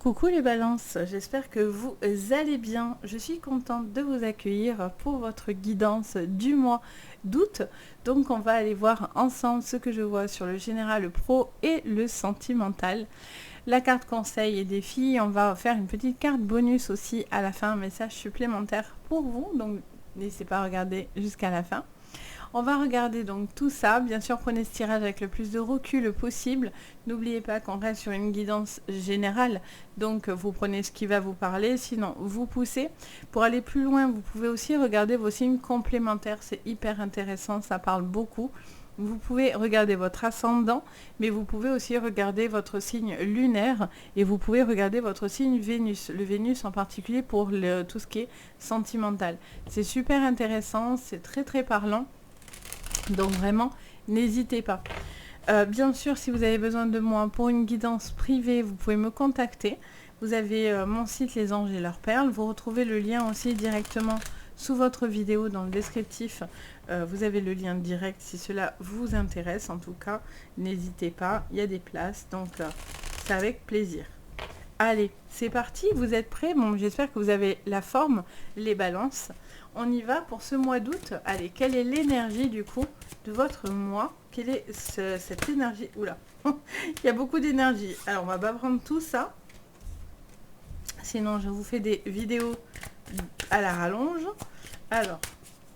Coucou les balances, j'espère que vous allez bien. Je suis contente de vous accueillir pour votre guidance du mois d'août. Donc on va aller voir ensemble ce que je vois sur le général, le pro et le sentimental. La carte conseil et défi, on va faire une petite carte bonus aussi à la fin, un message supplémentaire pour vous. Donc n'hésitez pas à regarder jusqu'à la fin. On va regarder donc tout ça. Bien sûr, prenez ce tirage avec le plus de recul possible. N'oubliez pas qu'on reste sur une guidance générale. Donc, vous prenez ce qui va vous parler. Sinon, vous poussez. Pour aller plus loin, vous pouvez aussi regarder vos signes complémentaires. C'est hyper intéressant. Ça parle beaucoup. Vous pouvez regarder votre ascendant, mais vous pouvez aussi regarder votre signe lunaire et vous pouvez regarder votre signe Vénus. Le Vénus en particulier pour tout ce qui est sentimental. C'est super intéressant. C'est très, très parlant. Donc vraiment, n'hésitez pas. Bien sûr, si vous avez besoin de moi pour une guidance privée, vous pouvez me contacter. Vous avez mon site Les Anges et leurs perles. Vous retrouvez le lien aussi directement sous votre vidéo dans le descriptif. Vous avez le lien direct si cela vous intéresse. En tout cas, n'hésitez pas. Il y a des places, donc c'est avec plaisir. Allez, c'est parti. Vous êtes prêts? Bon, j'espère que vous avez la forme, les balances. On y va pour ce mois d'août. Allez, quelle est l'énergie du coup de votre mois? Quelle est cette énergie? Oula, il y a beaucoup d'énergie. Alors, on va pas prendre tout ça. Sinon, je vous fais des vidéos à la rallonge. Alors,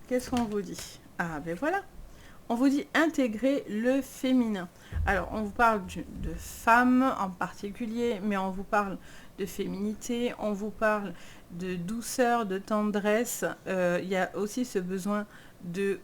qu'est-ce qu'on vous dit? Ah, ben voilà. On vous dit intégrer le féminin. Alors, on vous parle de femmes en particulier, mais on vous parle de féminité, on vous parle de douceur, de tendresse. Il y a aussi ce besoin de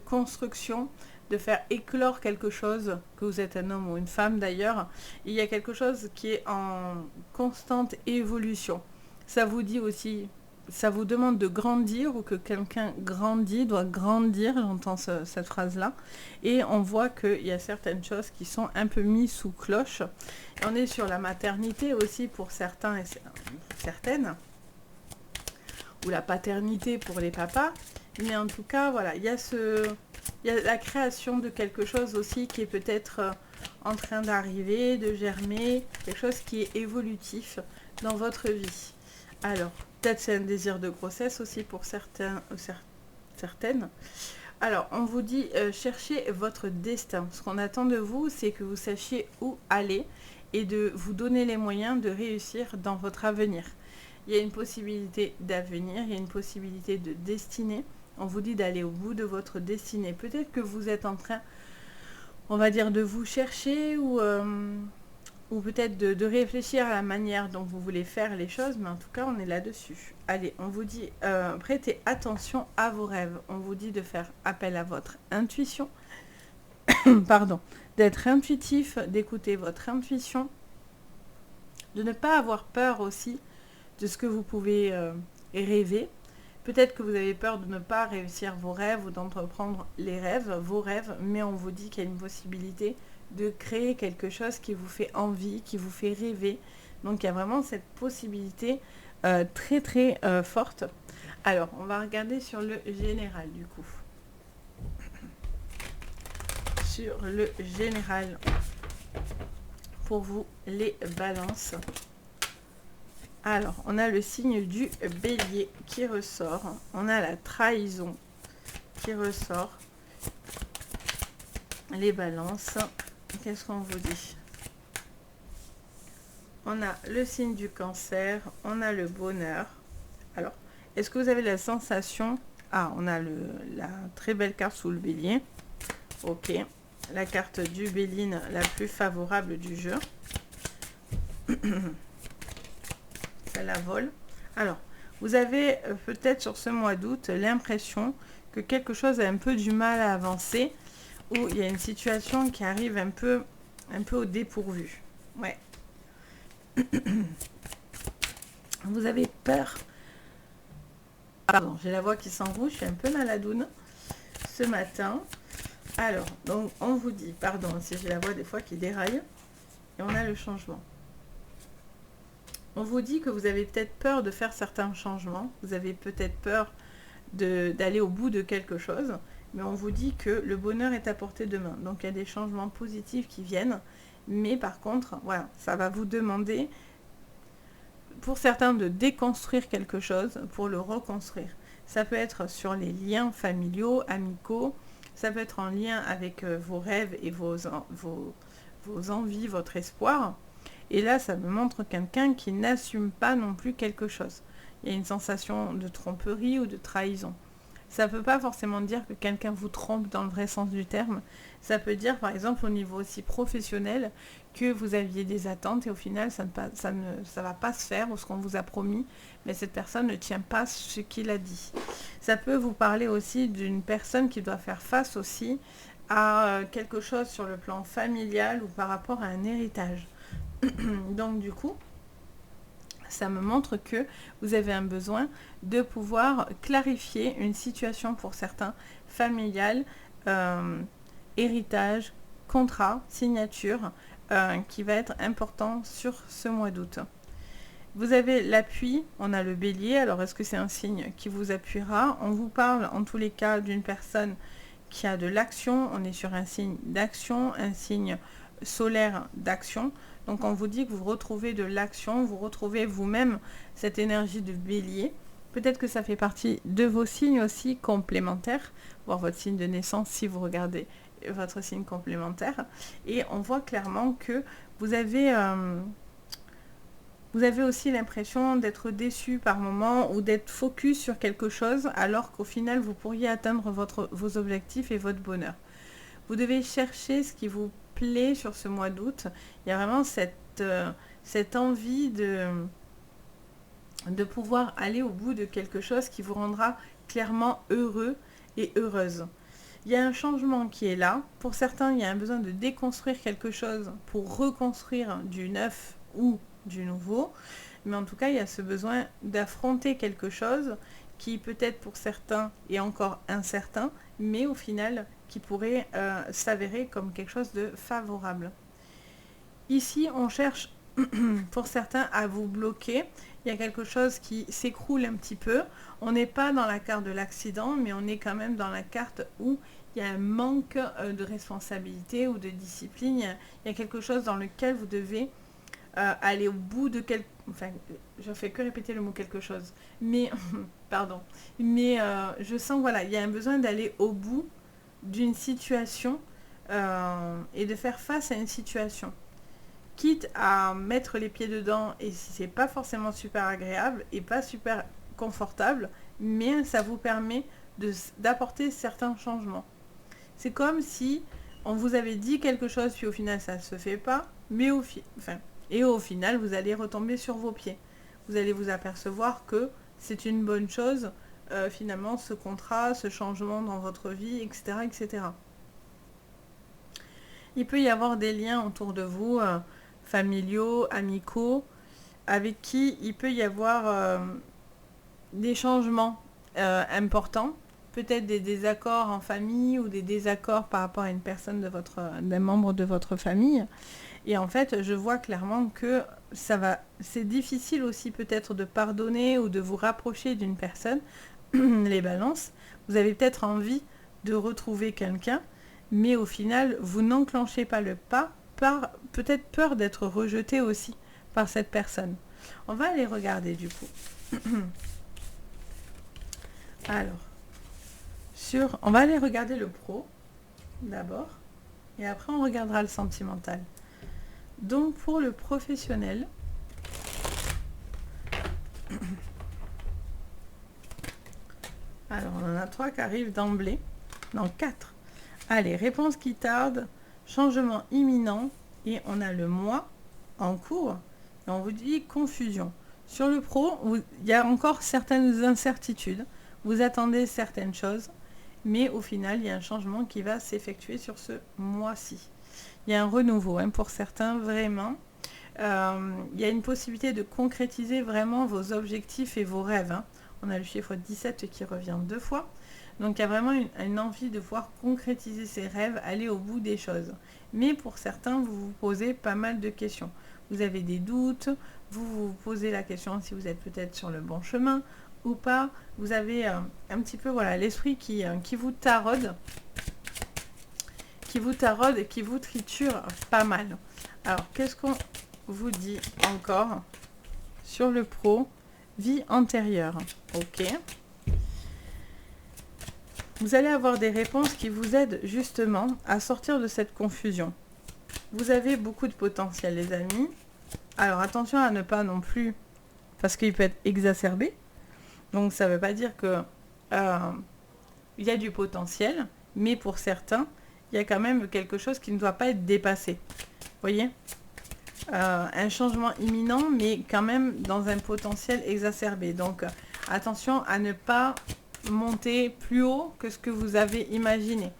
construction, de faire éclore quelque chose, que vous êtes un homme ou une femme d'ailleurs. Il y a quelque chose qui est en constante évolution. Ça vous dit aussi... Ça vous demande de grandir ou que quelqu'un grandit, doit grandir, j'entends cette phrase-là. Et on voit qu'il y a certaines choses qui sont un peu mises sous cloche. Et on est sur la maternité aussi pour certains et certaines. Ou la paternité pour les papas. Mais en tout cas, voilà, il y a la création de quelque chose aussi qui est peut-être en train d'arriver, de germer. Quelque chose qui est évolutif dans votre vie. Alors, peut-être c'est un désir de grossesse aussi pour certains ou certaines. Alors, on vous dit cherchez votre destin. Ce qu'on attend de vous, c'est que vous sachiez où aller et de vous donner les moyens de réussir dans votre avenir. Il y a une possibilité d'avenir, il y a une possibilité de destinée. On vous dit d'aller au bout de votre destinée. Peut-être que vous êtes en train, on va dire, de vous chercher ou peut-être de réfléchir à la manière dont vous voulez faire les choses, mais en tout cas, on est là-dessus. Allez, on vous dit, prêtez attention à vos rêves. On vous dit de faire appel à votre intuition, pardon, d'être intuitif, d'écouter votre intuition, de ne pas avoir peur aussi de ce que vous pouvez rêver. Peut-être que vous avez peur de ne pas réussir vos rêves ou d'entreprendre vos rêves, mais on vous dit qu'il y a une possibilité de créer quelque chose qui vous fait envie, qui vous fait rêver. Donc il y a vraiment cette possibilité très très forte. Alors on va regarder sur le général du coup. Sur le général pour vous les balances. Alors on a le signe du bélier qui ressort. On a la trahison qui ressort. Les balances. Qu'est-ce qu'on vous dit? On a le signe du cancer, on a le bonheur. Alors, est-ce que vous avez la sensation... Ah, on a la très belle carte sous le bélier. Ok. La carte du Béline, la plus favorable du jeu. Ça la vole. Alors, vous avez peut-être sur ce mois d'août l'impression que quelque chose a un peu du mal à avancer, où il y a une situation qui arrive un peu au dépourvu. Ouais. Vous avez peur. Pardon, j'ai la voix qui s'enrouge, je suis un peu maladoune ce matin. Alors, donc on vous dit, pardon, si j'ai la voix des fois qui déraille, et on a le changement. On vous dit que vous avez peut-être peur de faire certains changements, vous avez peut-être peur d'aller au bout de quelque chose, mais on vous dit que le bonheur est à portée de main. Donc il y a des changements positifs qui viennent, mais par contre, voilà, ça va vous demander pour certains de déconstruire quelque chose pour le reconstruire. Ça peut être sur les liens familiaux, amicaux, ça peut être en lien avec vos rêves et vos envies, votre espoir. Et là, ça me montre quelqu'un qui n'assume pas non plus quelque chose. Il y a une sensation de tromperie ou de trahison. Ça ne peut pas forcément dire que quelqu'un vous trompe dans le vrai sens du terme. Ça peut dire, par exemple, au niveau aussi professionnel, que vous aviez des attentes et au final, ça ne va pas se faire ou ce qu'on vous a promis, mais cette personne ne tient pas ce qu'il a dit. Ça peut vous parler aussi d'une personne qui doit faire face aussi à quelque chose sur le plan familial ou par rapport à un héritage. Donc du coup, ça me montre que vous avez un besoin de pouvoir clarifier une situation pour certains familiale, héritage, contrat, signature, qui va être important sur ce mois d'août. Vous avez l'appui, on a le bélier, alors est-ce que c'est un signe qui vous appuiera? On vous parle en tous les cas d'une personne qui a de l'action, on est sur un signe d'action, un signe solaire d'action. Donc on vous dit que vous retrouvez de l'action, vous retrouvez vous-même cette énergie de bélier. Peut-être que ça fait partie de vos signes aussi complémentaires, voire votre signe de naissance si vous regardez votre signe complémentaire. Et on voit clairement que vous avez aussi l'impression d'être déçu par moment ou d'être focus sur quelque chose alors qu'au final vous pourriez atteindre vos objectifs et votre bonheur. Vous devez chercher ce qui vous plaît sur ce mois d'août. Il y a vraiment cette envie de pouvoir aller au bout de quelque chose qui vous rendra clairement heureux et heureuse. Il y a un changement qui est là. Pour certains, il y a un besoin de déconstruire quelque chose pour reconstruire du neuf ou du nouveau. Mais en tout cas, il y a ce besoin d'affronter quelque chose qui peut-être pour certains est encore incertain, mais au final qui pourrait s'avérer comme quelque chose de favorable. Ici, on cherche pour certains à vous bloquer. Il y a quelque chose qui s'écroule un petit peu. On n'est pas dans la carte de l'accident, mais on est quand même dans la carte où il y a un manque de responsabilité ou de discipline. Il y a quelque chose dans lequel vous devez aller au bout de quelque... Enfin, je fais que répéter le mot quelque chose. Mais, pardon. Mais je sens, voilà, il y a un besoin d'aller au bout d'une situation et de faire face à une situation. Quitte à mettre les pieds dedans, et si c'est pas forcément super agréable et pas super confortable, mais ça vous permet d'apporter certains changements. C'est comme si on vous avait dit quelque chose, puis au final ça ne se fait pas, mais au final vous allez retomber sur vos pieds. Vous allez vous apercevoir que c'est une bonne chose, finalement, ce contrat, ce changement dans votre vie, etc. etc. Il peut y avoir des liens autour de vous, familiaux, amicaux, avec qui il peut y avoir des changements importants, peut-être des désaccords en famille ou des désaccords par rapport à une personne d'un membre de votre famille. Et en fait, je vois clairement que c'est difficile aussi peut-être de pardonner ou de vous rapprocher d'une personne. Les balances, vous avez peut-être envie de retrouver quelqu'un, mais au final, vous n'enclenchez pas le pas par peut-être peur d'être rejeté aussi par cette personne. On va aller regarder du coup. Alors, on va aller regarder le pro d'abord, et après on regardera le sentimental. Donc pour le professionnel, alors on en a 3 qui arrivent d'emblée, non 4. Allez, réponse qui tarde, changement imminent, et on a le mois en cours, et on vous dit confusion. Sur le pro, il y a encore certaines incertitudes, vous attendez certaines choses, mais au final, il y a un changement qui va s'effectuer sur ce mois-ci. Il y a un renouveau, pour certains, vraiment. Il y a une possibilité de concrétiser vraiment vos objectifs et vos rêves. On a le chiffre 17 qui revient 2 fois. Donc il y a vraiment une envie de pouvoir concrétiser ses rêves, aller au bout des choses. Mais pour certains, vous vous posez pas mal de questions. Vous avez des doutes, vous vous posez la question si vous êtes peut-être sur le bon chemin ou pas. Vous avez un petit peu l'esprit qui vous taraude. Et qui vous triture pas mal. Alors, qu'est-ce qu'on vous dit encore sur le pro, vie antérieure. Ok. Vous allez avoir des réponses qui vous aident justement à sortir de cette confusion. Vous avez beaucoup de potentiel, les amis. Alors attention à ne pas non plus, parce qu'il peut être exacerbé. Donc ça ne veut pas dire que il y a du potentiel, mais pour certains, il y a quand même quelque chose qui ne doit pas être dépassé. Vous voyez, un changement imminent, mais quand même dans un potentiel exacerbé. Donc attention à ne pas monter plus haut que ce que vous avez imaginé.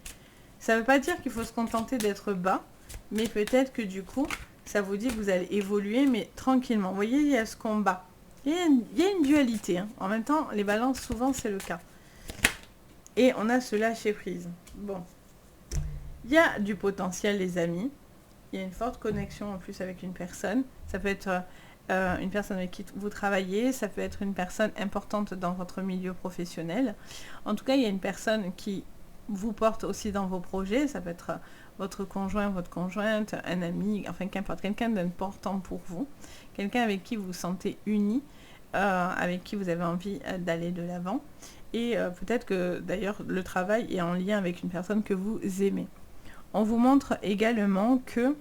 Ça ne veut pas dire qu'il faut se contenter d'être bas, mais peut-être que du coup, ça vous dit que vous allez évoluer, mais tranquillement. Vous voyez, il y a ce combat. Il y a une dualité. Hein. En même temps, les balances, souvent, c'est le cas. Et on a ce lâcher prise. Bon. Il y a du potentiel, les amis. Il y a une forte connexion en plus avec une personne. Ça peut être une personne avec qui vous travaillez. Ça peut être une personne importante dans votre milieu professionnel. En tout cas, il y a une personne qui vous porte aussi dans vos projets. Ça peut être votre conjoint, votre conjointe, un ami, enfin qu'importe, quelqu'un d'important pour vous. Quelqu'un avec qui vous vous sentez unis, avec qui vous avez envie d'aller de l'avant. Et peut-être que d'ailleurs le travail est en lien avec une personne que vous aimez. On vous montre également que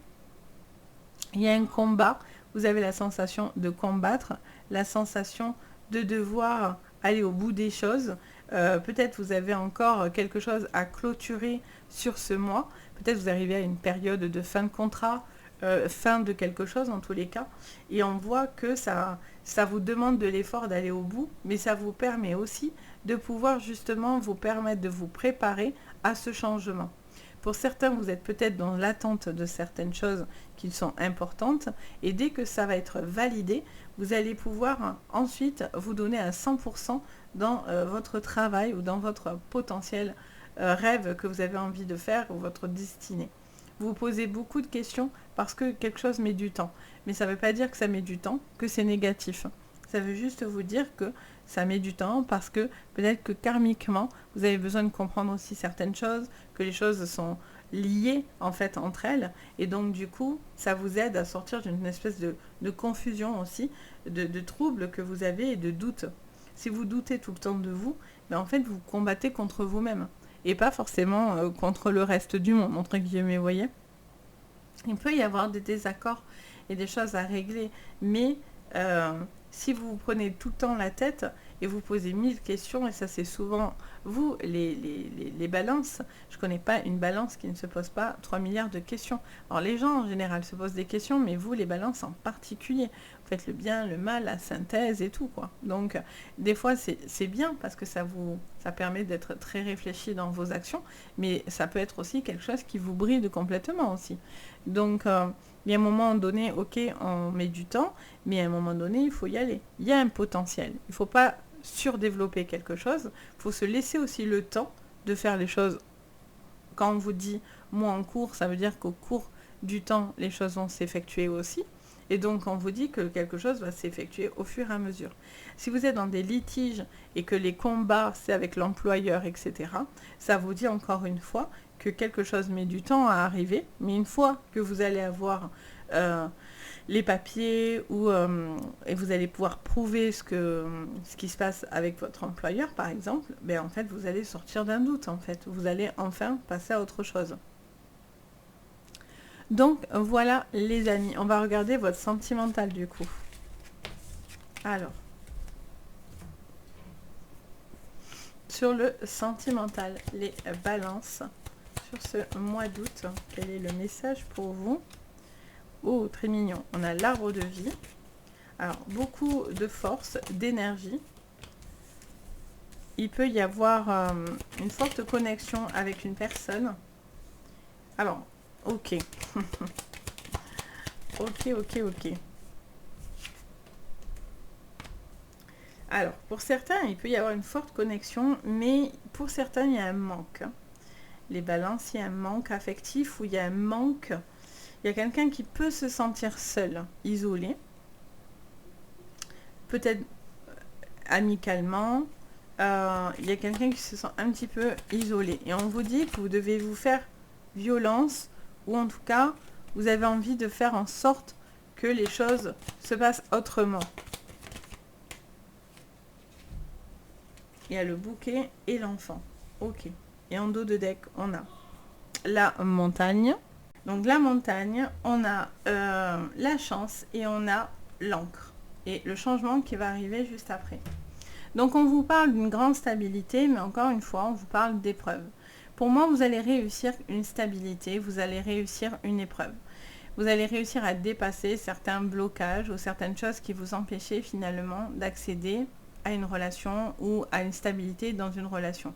il y a un combat. Vous avez la sensation de combattre, la sensation de devoir aller au bout des choses. Peut-être vous avez encore quelque chose à clôturer sur ce mois. Peut-être vous arrivez à une période de fin de contrat, fin de quelque chose en tous les cas. Et on voit que ça vous demande de l'effort d'aller au bout, mais ça vous permet aussi de pouvoir justement vous permettre de vous préparer à ce changement. Pour certains, vous êtes peut-être dans l'attente de certaines choses qui sont importantes, et dès que ça va être validé, vous allez pouvoir ensuite vous donner à 100% dans votre travail ou dans votre potentiel rêve que vous avez envie de faire ou votre destinée. Vous posez beaucoup de questions parce que quelque chose met du temps. Mais ça ne veut pas dire que ça met du temps, que c'est négatif. Ça veut juste vous dire que ça met du temps parce que peut-être que karmiquement, vous avez besoin de comprendre aussi certaines choses, que les choses sont liées en fait entre elles. Et donc du coup, ça vous aide à sortir d'une espèce de confusion aussi, de troubles que vous avez et de doutes. Si vous doutez tout le temps de vous, ben en fait vous combattez contre vous-même. Et pas forcément contre le reste du monde, entre guillemets, vous voyez. Il peut y avoir des désaccords et des choses à régler, mais si vous vous prenez tout le temps la tête et vous posez 1000 questions, et ça c'est souvent vous, les balances, je ne connais pas une balance qui ne se pose pas 3 milliards de questions. Alors les gens en général se posent des questions, mais vous, les balances en particulier, vous faites le bien, le mal, la synthèse et tout, quoi. Donc des fois c'est bien parce que ça permet d'être très réfléchi dans vos actions, mais ça peut être aussi quelque chose qui vous bride complètement aussi. Donc il y a un moment donné, ok, on met du temps, mais à un moment donné, il faut y aller. Il y a un potentiel. Il ne faut pas surdévelopper quelque chose. Il faut se laisser aussi le temps de faire les choses. Quand on vous dit mois en cours, ça veut dire qu'au cours du temps, les choses vont s'effectuer aussi. Et donc, on vous dit que quelque chose va s'effectuer au fur et à mesure. Si vous êtes dans des litiges et que les combats, c'est avec l'employeur, etc., ça vous dit encore une fois que quelque chose met du temps à arriver. Mais une fois que vous allez avoir les papiers et vous allez pouvoir prouver ce qui se passe avec votre employeur, par exemple, ben en fait, vous allez sortir d'un doute, en fait. Vous allez enfin passer à autre chose. Donc, voilà, les amis. On va regarder votre sentimental, du coup. Alors. Sur le sentimental, les balances. Sur ce mois d'août, quel est le message pour vous? Oh, très mignon. On a l'arbre de vie. Alors, beaucoup de force, d'énergie. Il peut y avoir une forte connexion avec une personne. Alors, ok. Ok. Alors, pour certains, il peut y avoir une forte connexion, mais pour certains, il y a un manque. Les balances, il y a un manque affectif ou il y a un manque. Il y a quelqu'un qui peut se sentir seul, isolé. Peut-être amicalement. Il y a quelqu'un qui se sent un petit peu isolé. Et on vous dit que vous devez vous faire violence, ou en tout cas, vous avez envie de faire en sorte que les choses se passent autrement. Il y a le bouquet et l'enfant. Ok. Et en dos de deck, on a la montagne. Donc la montagne, on a la chance et on a l'encre. Et le changement qui va arriver juste après. Donc on vous parle d'une grande stabilité, mais encore une fois, on vous parle d'épreuve. Pour moi, vous allez réussir une stabilité, vous allez réussir une épreuve. Vous allez réussir à dépasser certains blocages ou certaines choses qui vous empêchaient finalement d'accéder à une relation ou à une stabilité dans une relation.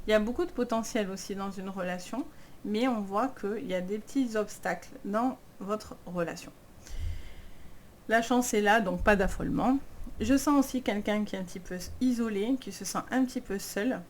Il y a beaucoup de potentiel aussi dans une relation, mais on voit qu'il y a des petits obstacles dans votre relation. La chance est là, donc pas d'affolement. Je sens aussi quelqu'un qui est un petit peu isolé, qui se sent un petit peu seul.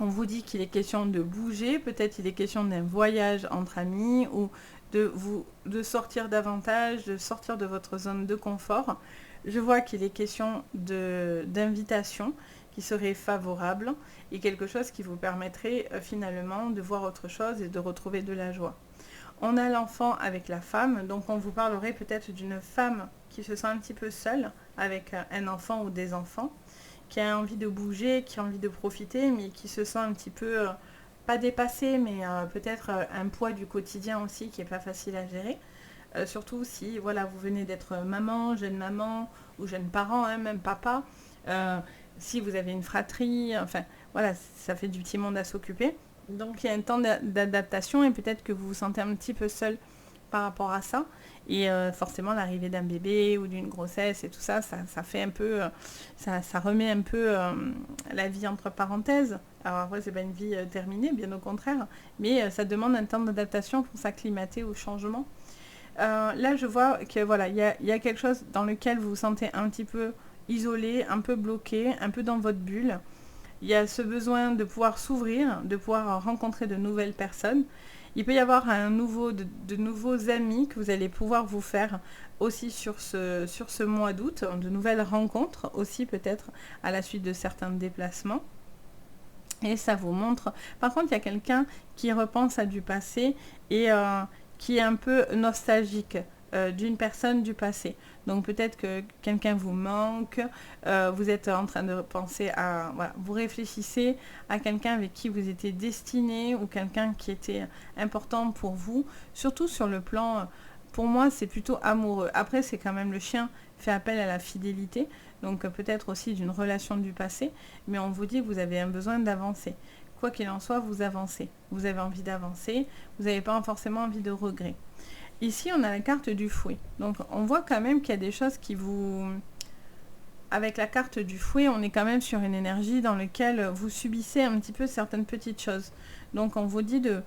On vous dit qu'il est question de bouger, peut-être il est question d'un voyage entre amis ou de sortir davantage, de sortir de votre zone de confort. Je vois qu'il est question d'invitation qui serait favorable et quelque chose qui vous permettrait finalement de voir autre chose et de retrouver de la joie. On a l'enfant avec la femme, donc on vous parlerait peut-être d'une femme qui se sent un petit peu seule avec un enfant ou des enfants, qui a envie de bouger, qui a envie de profiter, mais qui se sent un petit peu, pas dépassée, mais peut-être un poids du quotidien aussi qui n'est pas facile à gérer. Surtout si voilà, vous venez d'être maman ou jeune parent, hein, même papa, si vous avez une fratrie, enfin voilà, ça fait du petit monde à s'occuper. Donc il y a un temps d'adaptation et peut-être que vous vous sentez un petit peu seul par rapport à ça. Et forcément l'arrivée d'un bébé ou d'une grossesse et tout ça, ça fait un peu, ça remet un peu la vie entre parenthèses. Alors après c'est pas une vie terminée, bien au contraire, mais ça demande un temps d'adaptation pour s'acclimater au changement. Là je vois que voilà, il y a quelque chose dans lequel vous vous sentez un petit peu isolé, un peu bloqué, un peu dans votre bulle. Il y a ce besoin de pouvoir s'ouvrir, de pouvoir rencontrer de nouvelles personnes. Il peut y avoir de nouveaux amis que vous allez pouvoir vous faire aussi sur ce mois d'août, de nouvelles rencontres aussi peut-être à la suite de certains déplacements. Et ça vous montre... Par contre, il y a quelqu'un qui repense à du passé et qui est un peu nostalgique d'une personne du passé. Donc peut-être que quelqu'un vous manque, vous êtes en train de penser à... Voilà, vous réfléchissez à quelqu'un avec qui vous étiez destiné ou quelqu'un qui était important pour vous, surtout sur le plan... Pour moi, c'est plutôt amoureux. Après, c'est quand même le chien fait appel à la fidélité, donc peut-être aussi d'une relation du passé, mais on vous dit que vous avez un besoin d'avancer. Quoi qu'il en soit, vous avancez. Vous avez envie d'avancer, vous n'avez pas forcément envie de regret. Ici, on a la carte du fouet. Donc, on voit quand même qu'il y a des choses qui vous... Avec la carte du fouet, on est quand même sur une énergie dans laquelle vous subissez un petit peu certaines petites choses. Donc, on vous dit de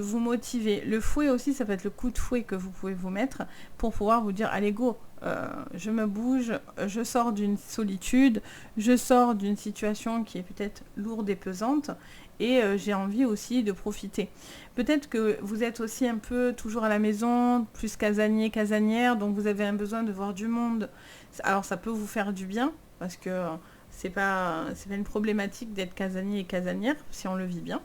vous motiver. Le fouet aussi, ça peut être le coup de fouet que vous pouvez vous mettre pour pouvoir vous dire, allez go, je me bouge, je sors d'une solitude, je sors d'une situation qui est peut-être lourde et pesante. Et j'ai envie aussi de profiter. Peut-être que vous êtes aussi un peu toujours à la maison, plus casanier, casanière, donc vous avez un besoin de voir du monde. Alors ça peut vous faire du bien, parce que c'est pas une problématique d'être casanier et casanière, si on le vit bien.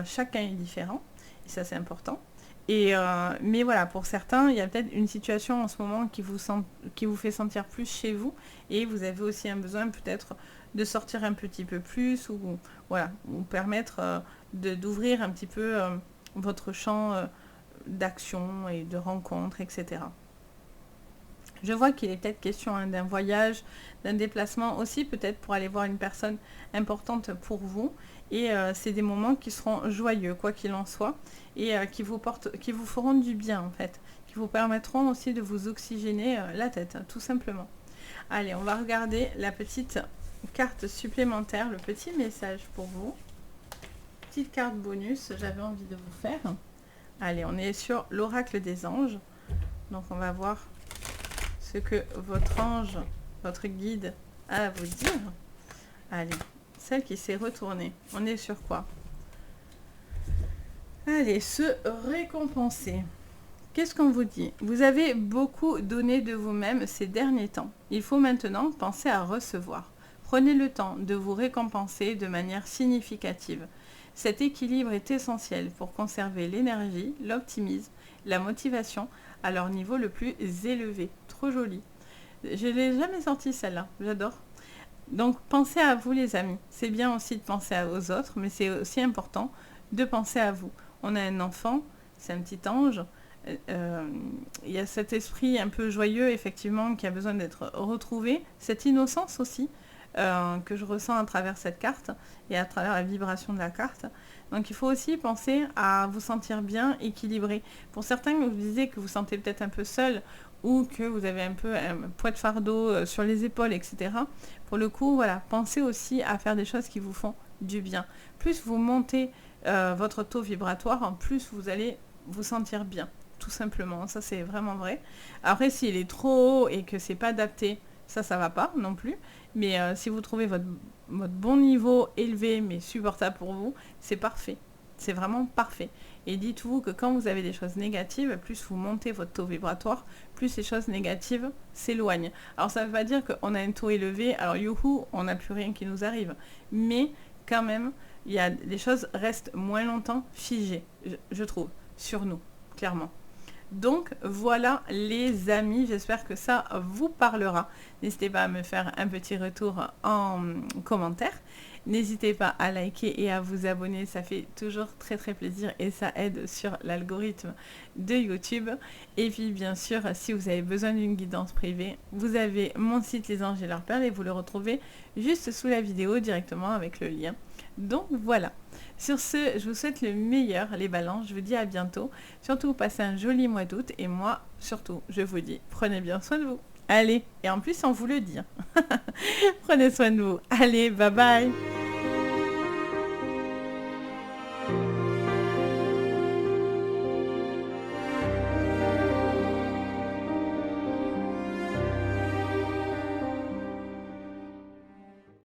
Chacun est différent, et ça c'est important. Mais voilà, pour certains, il y a peut-être une situation en ce moment qui vous fait sentir plus chez vous, et vous avez aussi un besoin peut-être de sortir un petit peu plus, ou voilà, vous permettre d'ouvrir un petit peu votre champ d'action et de rencontres, etc. Je vois qu'il est peut-être question d'un voyage, d'un déplacement aussi, peut-être pour aller voir une personne importante pour vous. Et c'est des moments qui seront joyeux, quoi qu'il en soit, et qui vous feront du bien, en fait, qui vous permettront aussi de vous oxygéner la tête, tout simplement. Allez, on va regarder la petite carte supplémentaire, le petit message pour vous. Petite carte bonus, j'avais envie de vous faire. Allez, on est sur l'oracle des anges. Donc, on va voir ce que votre ange, votre guide a à vous dire. Allez, celle qui s'est retournée. On est sur quoi? Allez, se récompenser. Qu'est-ce qu'on vous dit? Vous avez beaucoup donné de vous-même ces derniers temps. Il faut maintenant penser à recevoir. Prenez le temps de vous récompenser de manière significative. Cet équilibre est essentiel pour conserver l'énergie, l'optimisme, la motivation à leur niveau le plus élevé. Trop joli. Je ne l'ai jamais sorti celle-là, j'adore. Donc pensez à vous les amis. C'est bien aussi de penser aux autres, mais c'est aussi important de penser à vous. On a un enfant, c'est un petit ange. Il y a cet esprit un peu joyeux, effectivement, qui a besoin d'être retrouvé. Cette innocence aussi, que je ressens à travers cette carte et à travers la vibration de la carte. Donc il faut aussi penser à vous sentir bien, équilibré. Pour certains, vous disiez que vous sentez peut-être un peu seul ou que vous avez un peu un poids de fardeau sur les épaules, etc. Pour le coup, voilà, pensez aussi à faire des choses qui vous font du bien. Plus vous montez votre taux vibratoire, plus vous allez vous sentir bien, tout simplement. Ça, c'est vraiment vrai. Après, s'il est trop haut et que c'est pas adapté, ça va pas non plus. Mais si vous trouvez votre bon niveau élevé, mais supportable pour vous, c'est parfait. C'est vraiment parfait. Et dites-vous que quand vous avez des choses négatives, plus vous montez votre taux vibratoire, plus les choses négatives s'éloignent. Alors ça ne veut pas dire qu'on a un taux élevé, alors youhou, on n'a plus rien qui nous arrive. Mais quand même, les choses restent moins longtemps figées, je trouve, sur nous, clairement. Donc voilà les amis, j'espère que ça vous parlera. N'hésitez pas à me faire un petit retour en commentaire. N'hésitez pas à liker et à vous abonner, ça fait toujours très très plaisir et ça aide sur l'algorithme de YouTube. Et puis bien sûr, si vous avez besoin d'une guidance privée, vous avez mon site Les Anges et leurs perles et vous le retrouvez juste sous la vidéo directement avec le lien. Donc voilà. Sur ce, je vous souhaite le meilleur, les balances. Je vous dis à bientôt. Surtout, passez un joli mois d'août. Et moi, surtout, je vous dis, prenez bien soin de vous. Allez, et en plus, on vous le dit. Prenez soin de vous. Allez, bye bye.